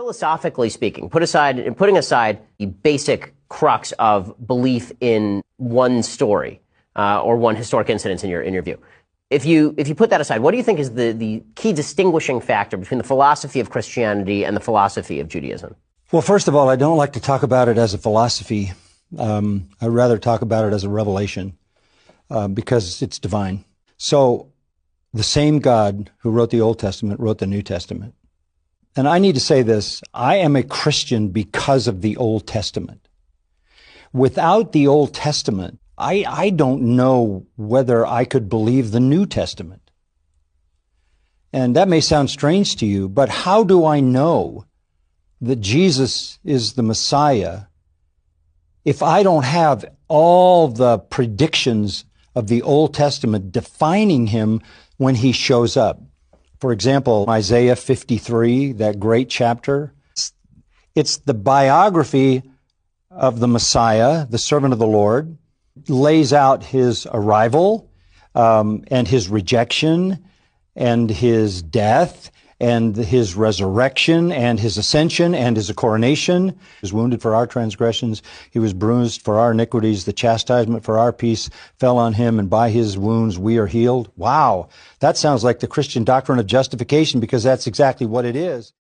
Philosophically speaking, putting aside the basic crux of belief in one story or one historic incident in your view, if you put that aside, what do you think is the key distinguishing factor between the philosophy of Christianity and the philosophy of Judaism? Well, first of all, I don't like to talk about it as a philosophy. I'd rather talk about it as a revelation because it's divine. So the same God who wrote the Old Testament wrote the New Testament. And I need to say this, I am a Christian because of the Old Testament. Without the Old Testament, I don't know whether I could believe the New Testament. And that may sound strange to you, but how do I know that Jesus is the Messiah if I don't have all the predictions of the Old Testament defining him when he shows up? For example, Isaiah 53, that great chapter, it's the biography of the Messiah, the servant of the Lord, lays out his arrival and his rejection and his death and his resurrection and his ascension and his coronation. He was wounded for our transgressions. He was bruised for our iniquities. The chastisement for our peace fell on him, and by his wounds we are healed. Wow, that sounds like the Christian doctrine of justification, because that's exactly what it is.